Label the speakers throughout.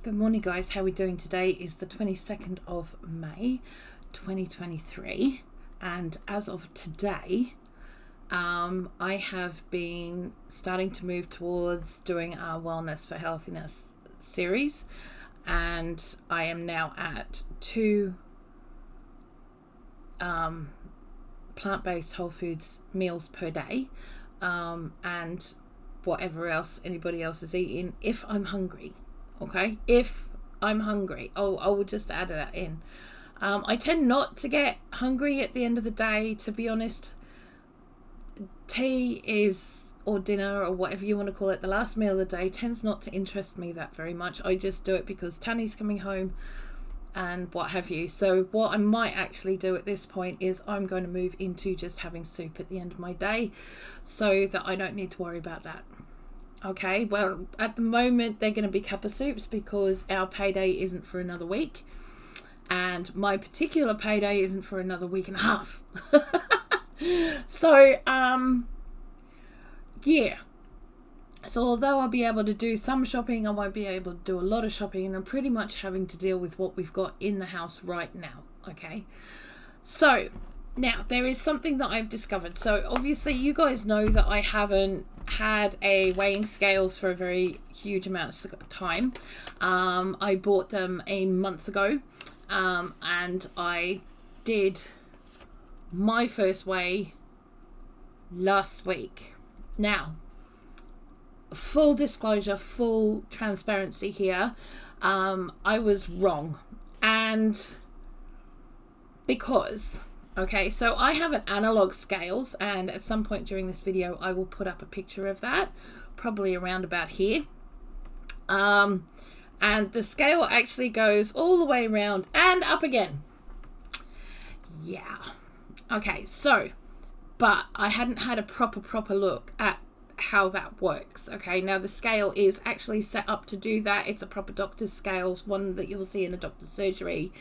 Speaker 1: Good morning, guys. How are we doing? Today is the 22nd of May 2023, and as of today I have been starting to move towards doing our Wellness for Healthiness series, and I am now at 2 plant-based whole foods meals per day, and whatever else anybody else is eating if I'm hungry. Okay, if I'm hungry, I will just add that in. I tend not to get hungry at the end of the day, to be honest. Tea is, or dinner, or whatever you want to call it, the last meal of the day tends not to interest me that very much. I just do it because Tanny's coming home and what have you. So what I might actually do at this point is I'm going to move into just having soup at the end of my day so that I don't need to worry about that. Okay, well, at the moment they're going to be cup of soups because our payday isn't for another week, and my particular payday isn't for another week and a half. So yeah, so although I'll be able to do some shopping, I won't be able to do a lot of shopping, and I'm pretty much having to deal with what we've got in the house right now. Okay, so now there is something that I've discovered. So obviously you guys know that I haven't had a weighing scales for a very huge amount of time. I bought them a month ago, and I did my first weigh last week. Now, full disclosure, full transparency here, I was wrong, and because okay, so I have an analog scales, and at some point during this video I will put up a picture of that, probably around about here. And the scale actually goes all the way around and up again. Yeah. Okay, so, but I hadn't had a proper look at how that works. Okay, now the scale is actually set up to do that. It's a proper doctor's scale, one that you'll see in a doctor's surgery.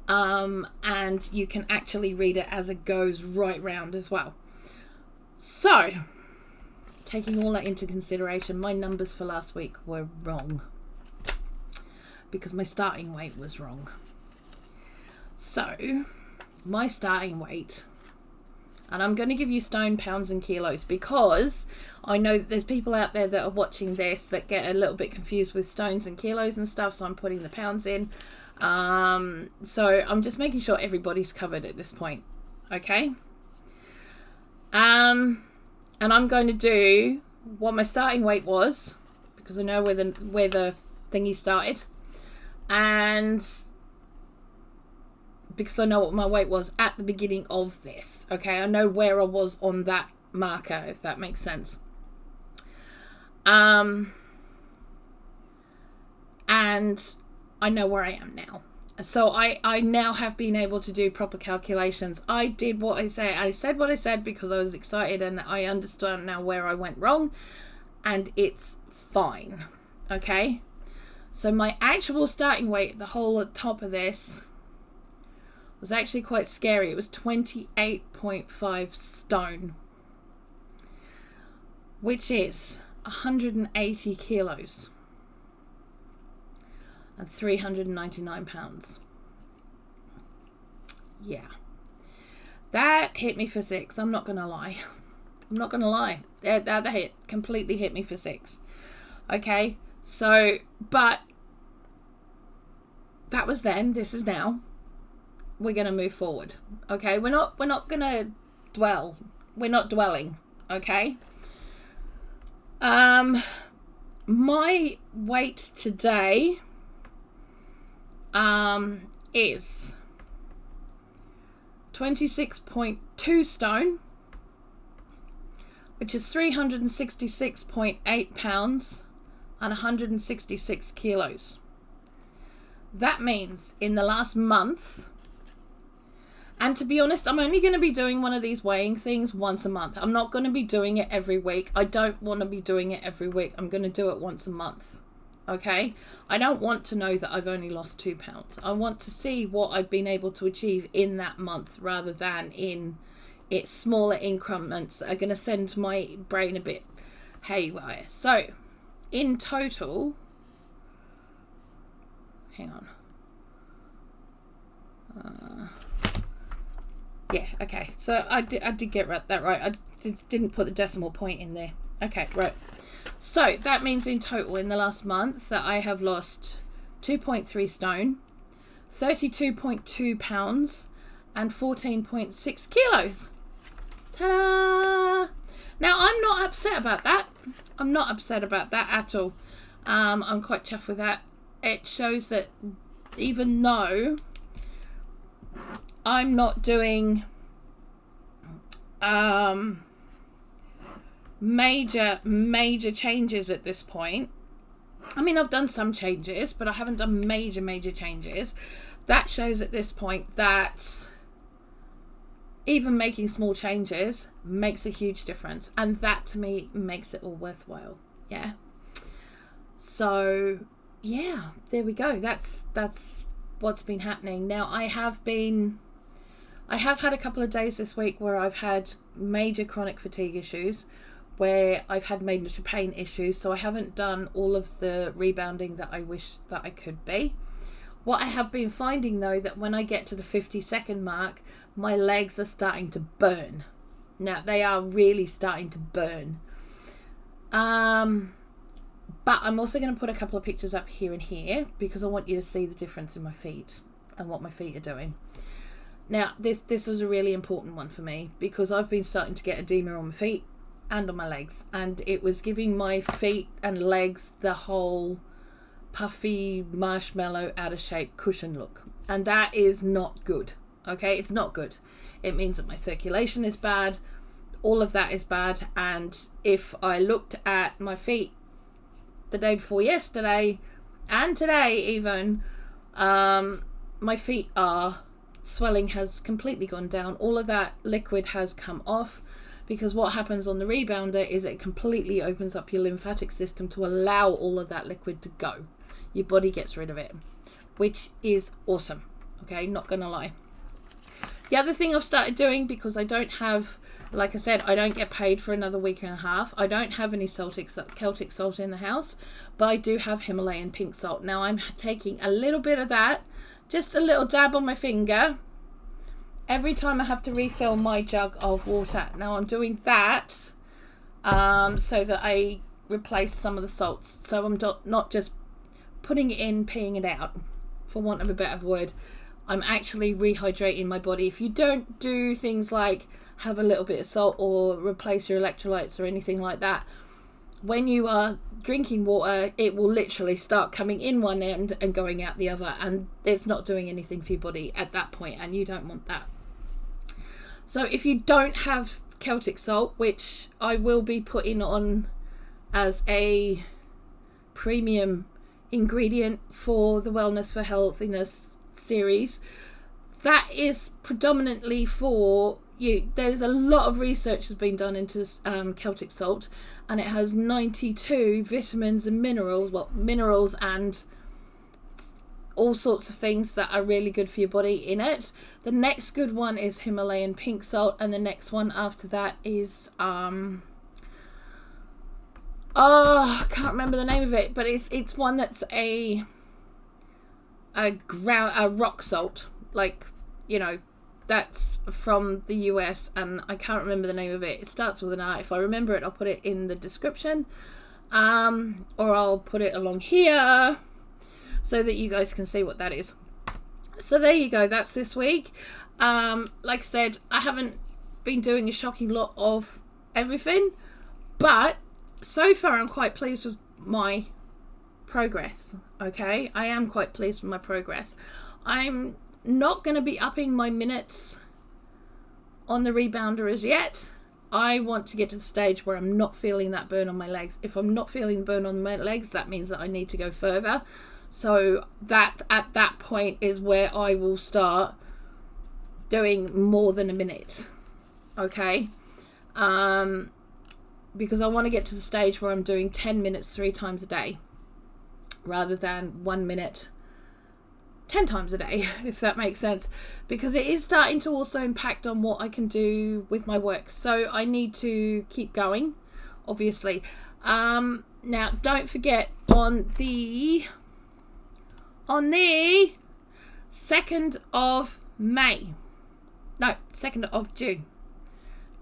Speaker 1: And you can actually read it as it goes right round as well. So, taking all that into consideration, my numbers for last week were wrong because my starting weight was wrong. So, my starting weight, and I'm going to give you stone, pounds and kilos, because I know that there's people out there that are watching this that get a little bit confused with stones and kilos and stuff, so I'm putting the pounds in. So I'm just making sure everybody's covered at this point. Okay. And I'm going to do what my starting weight was, because I know where the thingy started, and because I know what my weight was at the beginning of this. Okay, I know where I was on that marker, if that makes sense. And I know where I am now. So I now have been able to do proper calculations. I did what I say. I said what I said because I was excited, and I understand now where I went wrong, and it's fine. Okay, so my actual starting weight, the whole at top of this, was actually quite scary. It was 28.5 stone, which is 180 kilos and 399 pounds. Yeah, that hit me for six. I'm not gonna lie. That completely hit me for six. Okay, so, but that was then. This is now. We're gonna move forward. Okay, we're not gonna dwell. We're not dwelling. Okay. My weight today is 26.2 stone, which is 366.8 pounds and 166 kilos. That means in the last month, and to be honest, I'm only going to be doing one of these weighing things once a month. I'm not going to be doing it every week. I don't want to be doing it every week. I'm going to do it once a month. Okay? I don't want to know that I've only lost 2 pounds. I want to see what I've been able to achieve in that month rather than in its smaller increments that are going to send my brain a bit haywire. So, in total, hang on. Yeah, okay. So I did get that right. I didn't put the decimal point in there. Okay, right. So that means in total in the last month that I have lost 2.3 stone, 32.2 pounds, and 14.6 kilos. Ta-da! Now, I'm not upset about that. I'm not upset about that at all. I'm quite chuffed with that. It shows that even though I'm not doing major changes at this point. I mean, I've done some changes, but I haven't done major changes. That shows at this point that even making small changes makes a huge difference, and that to me makes it all worthwhile. Yeah. So yeah, there we go. That's what's been happening. Now I have had a couple of days this week where I've had major chronic fatigue issues, where I've had major pain issues, so I haven't done all of the rebounding that I wish that I could be. What I have been finding though, that when I get to the 50-second mark, my legs are starting to burn. Now they are really starting to burn. But I'm also going to put a couple of pictures up here and here because I want you to see the difference in my feet and what my feet are doing. Now, this was a really important one for me because I've been starting to get edema on my feet and on my legs, and it was giving my feet and legs the whole puffy, marshmallow, out of shape cushion look, and that is not good. Okay, it's not good. It means that my circulation is bad, all of that is bad, and if I looked at my feet the day before yesterday and today even, my feet are swelling has completely gone down. All of that liquid has come off, because what happens on the rebounder is it completely opens up your lymphatic system to allow all of that liquid to go. Your body gets rid of it, which is awesome. Okay, not gonna lie. The other thing I've started doing, because I don't have, like I said, I don't get paid for another week and a half. I don't have any Celtic salt in the house, but I do have Himalayan pink salt. Now I'm taking a little bit of that, just a little dab on my finger, every time I have to refill my jug of water. Now I'm doing that so that I replace some of the salts. So I'm not just putting it in, peeing it out, for want of a better word. I'm actually rehydrating my body. If you don't do things like have a little bit of salt or replace your electrolytes or anything like that, when you are drinking water, it will literally start coming in one end and going out the other, and it's not doing anything for your body at that point, and you don't want that. So if you don't have Celtic salt, which I will be putting on as a premium ingredient for the Wellness for Healthiness series, that is predominantly for you. There's a lot of research has been done into Celtic salt, and it has 92 vitamins and minerals and all sorts of things that are really good for your body in it. The next good one is Himalayan pink salt, and the next one after that is I can't remember the name of it, but it's one that's a rock salt, like, you know, that's from the US, and I can't remember the name of it. It starts with an R. If I remember it, I'll put it in the description, or I'll put it along here so that you guys can see what that is. So there you go, that's this week. Like I said, I haven't been doing a shocking lot of everything, but so far I'm quite pleased with my progress. Okay, I am quite pleased with my progress. I'm not going to be upping my minutes on the rebounder as yet. I want to get to the stage where I'm not feeling that burn on my legs. If I'm not feeling the burn on my legs, that means that I need to go further. So that at that point is where I will start doing more than a minute. Okay, because I want to get to the stage where I'm doing 10 minutes 3 times a day rather than 1 minute 10 times a day, if that makes sense, because it is starting to also impact on what I can do with my work. So I need to keep going, obviously. Now don't forget, on the on the 2nd of May. No, 2nd of June.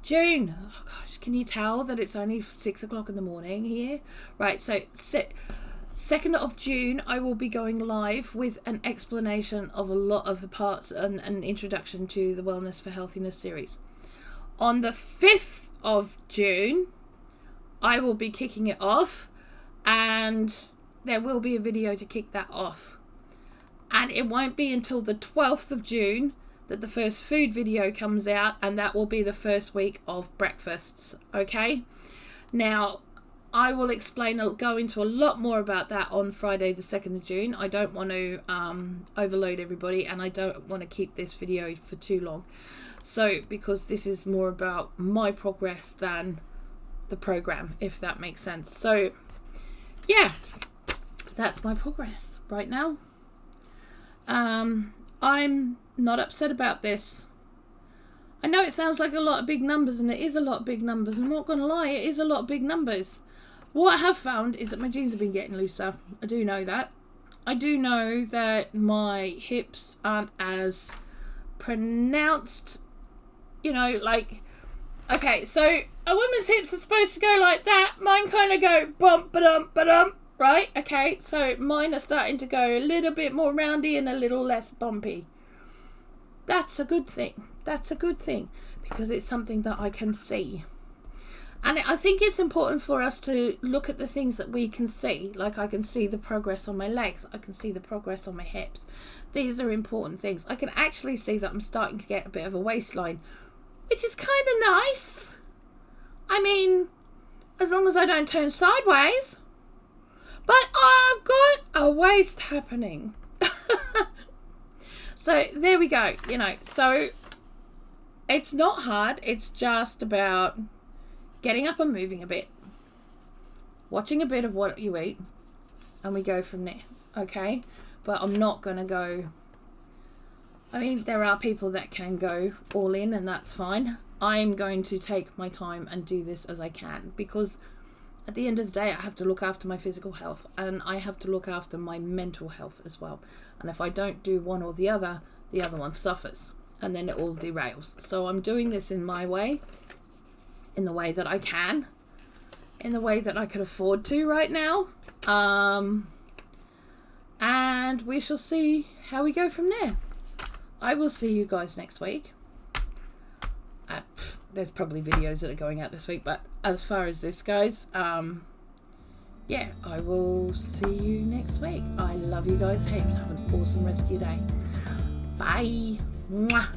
Speaker 1: June. Oh gosh, can you tell that it's only 6 o'clock in the morning here? Right, so 2nd of June, I will be going live with an explanation of a lot of the parts and an introduction to the Wellness for Healthiness series. On the 5th of June, I will be kicking it off, and there will be a video to kick that off. And it won't be until the 12th of June that the first food video comes out, and that will be the first week of breakfasts. Okay, now I will go into a lot more about that on Friday the 2nd of June. I don't want to overload everybody, and I don't want to keep this video for too long, so because this is more about my progress than the program, if that makes sense. So yeah, that's my progress right now. I'm not upset about this. I know it sounds like a lot of big numbers, and it is a lot of big numbers. I'm not going to lie, it is a lot of big numbers. What I have found is that my jeans have been getting looser. I do know that. I do know that my hips aren't as pronounced, you know, like, okay, so a woman's hips are supposed to go like that. Mine kind of go bump, ba-dum, ba-dum. Right, okay, so mine are starting to go a little bit more roundy and a little less bumpy. That's a good thing. That's a good thing, because it's something that I can see. And I think it's important for us to look at the things that we can see. Like, I can see the progress on my legs. I can see the progress on my hips. These are important things. I can actually see that I'm starting to get a bit of a waistline, which is kind of nice. I mean, as long as I don't turn sideways. But I've got a waist happening. So there we go. You know, so it's not hard. It's just about getting up and moving a bit, watching a bit of what you eat, and we go from there. Okay? But I'm not going to go. I mean, there are people that can go all in, and that's fine. I'm going to take my time and do this as I can, because at the end of the day, I have to look after my physical health, and I have to look after my mental health as well. And if I don't do one or the other one suffers, and then it all derails. So I'm doing this in my way, in the way that I can, in the way that I could afford to right now. And we shall see how we go from there. I will see you guys next week. There's probably videos that are going out this week, but as far as this goes, yeah, I will see you next week. I love you guys heaps. Have an awesome rest of your day. Bye. Mwah.